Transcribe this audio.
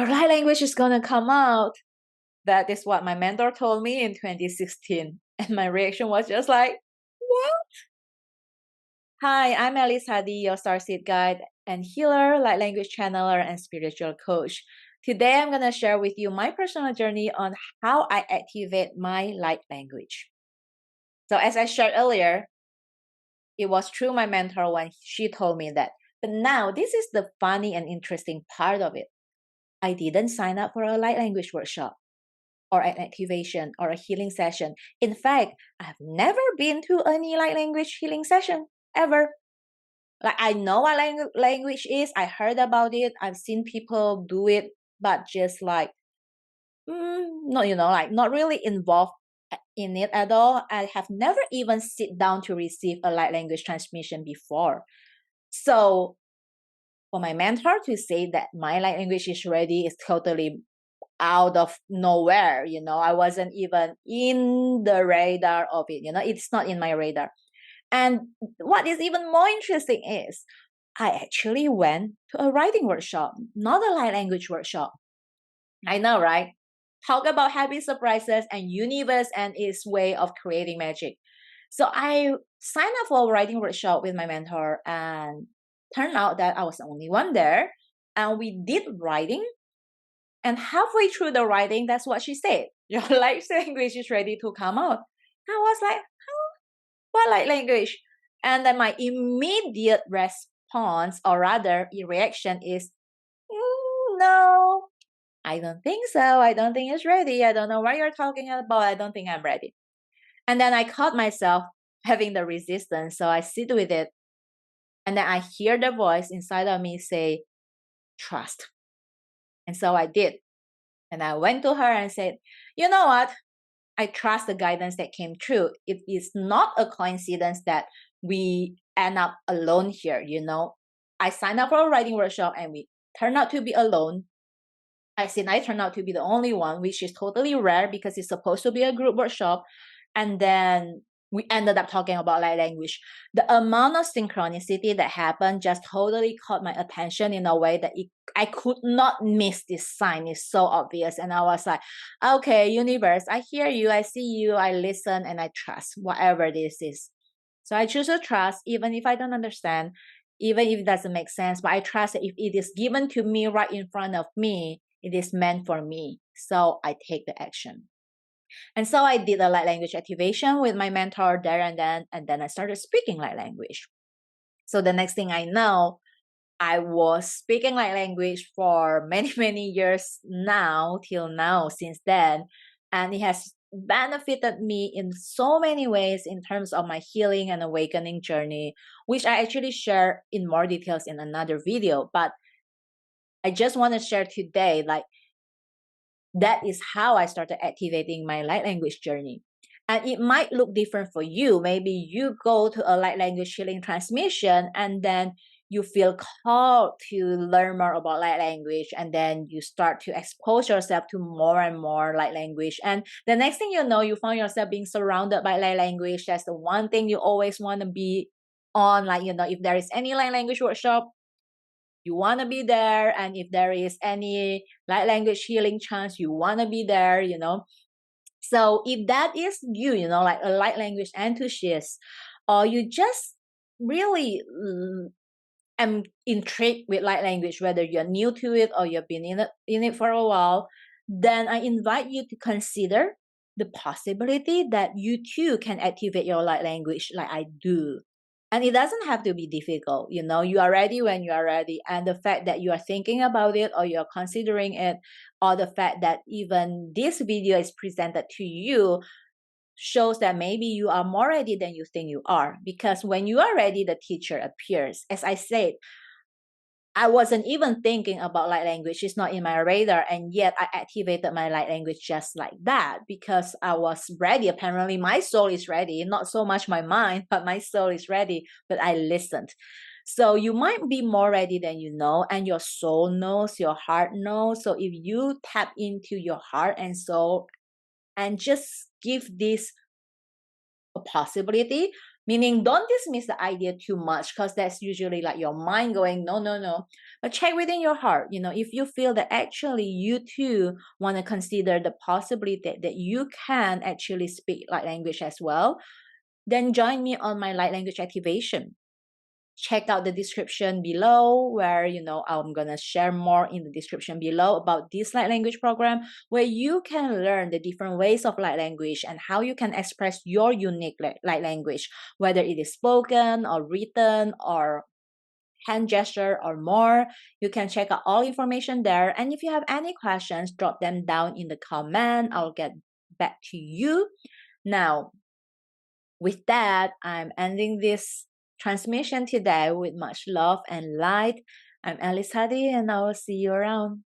your light language is gonna come out. That is what my mentor told me in 2016. And my reaction was just like, what? Hi, I'm Alice Hadi, your Starseed Guide and healer, light language channeler, and spiritual coach. Today, I'm going to share with you my personal journey on how I activate my light language. So as I shared earlier, it was through my mentor when she told me that. But now, this is the funny and interesting part of it. I didn't sign up for a light language workshop or an activation or a healing session. In fact, I've never been to any light language healing session ever. Like I know what language is. I heard about it. I've seen people do it, but just like, no, like not really involved in it at all. I have never even sit down to receive a light language transmission before. So for my mentor to say that my light language is ready is totally out of nowhere. I wasn't even in the radar of it. It's not in my radar. And what is even more interesting is I actually went to a writing workshop, not a light language workshop. I know, right? Talk about happy surprises and universe and its way of creating magic. So I signed up for a writing workshop with my mentor, and turned out that I was the only one there. And we did writing. And halfway through the writing, that's what she said. Your light language is ready to come out. I was like, what light language? And then my immediate response, or rather reaction, is no, I don't think so. I don't think it's ready. I don't know what you're talking about. I don't think I'm ready. And then I caught myself having the resistance. So I sit with it. And then I hear the voice inside of me say, trust. And so I did. And I went to her and said, you know what? I trust the guidance that came through. It is not a coincidence that we end up alone here. I signed up for a writing workshop and we turned out to be alone. I turned out to be the only one, which is totally rare because it's supposed to be a group workshop. And then we ended up talking about light language. The amount of synchronicity that happened just totally caught my attention in a way that I could not miss this sign. It's so obvious. And I was like, okay, universe, I hear you, I see you, I listen, and I trust whatever this is. So I choose to trust, even if I don't understand, even if it doesn't make sense, but I trust that if it is given to me right in front of me, it is meant for me. So I take the action. And so I did a light language activation with my mentor there and then I started speaking light language. So the next thing I know, I was speaking light language for many, many years now, till now, since then. And it has benefited me in so many ways in terms of my healing and awakening journey, which I actually share in more details in another video. But I just want to share today, like, that is how I started activating my light language journey. And it might look different for you. Maybe you go to a light language healing transmission and then you feel called to learn more about light language, and then you start to expose yourself to more and more light language. And the next thing you know, you find yourself being surrounded by light language. That's the one thing you always want to be on. Like, if there is any light language workshop, you want to be there. And if there is any light language healing chance, you want to be there. So if that is you, like a light language enthusiast, or you just really am intrigued with light language, whether you're new to it or you've been in it for a while, then I invite you to consider the possibility that you too can activate your light language like I do. And it doesn't have to be difficult. You are ready when you are ready. And the fact that you are thinking about it, or you're considering it, or the fact that even this video is presented to you, shows that maybe you are more ready than you think you are. Because when you are ready, the teacher appears. As I said, I wasn't even thinking about light language. It's not in my radar. And yet I activated my light language just like that because I was ready. Apparently my soul is ready. Not so much my mind, but my soul is ready. But I listened. So you might be more ready than you know, and your soul knows, your heart knows. So if you tap into your heart and soul and just give this a possibility, Meaning, don't dismiss the idea too much, because that's usually like your mind going, no, no, no. But check within your heart, if you feel that actually you too want to consider the possibility that you can actually speak light language as well, then join me on my light language activation. Check out the description below, where I'm gonna share more in the description below about this light language program, where you can learn the different ways of light language and how you can express your unique light language, whether it is spoken or written or hand gesture or more. You can check out all information there, and if you have any questions, drop them down in the comment. I'll get back to you. Now, with that, I'm ending this transmission today with much love and light. I'm Alice Hadi, and I will see you around.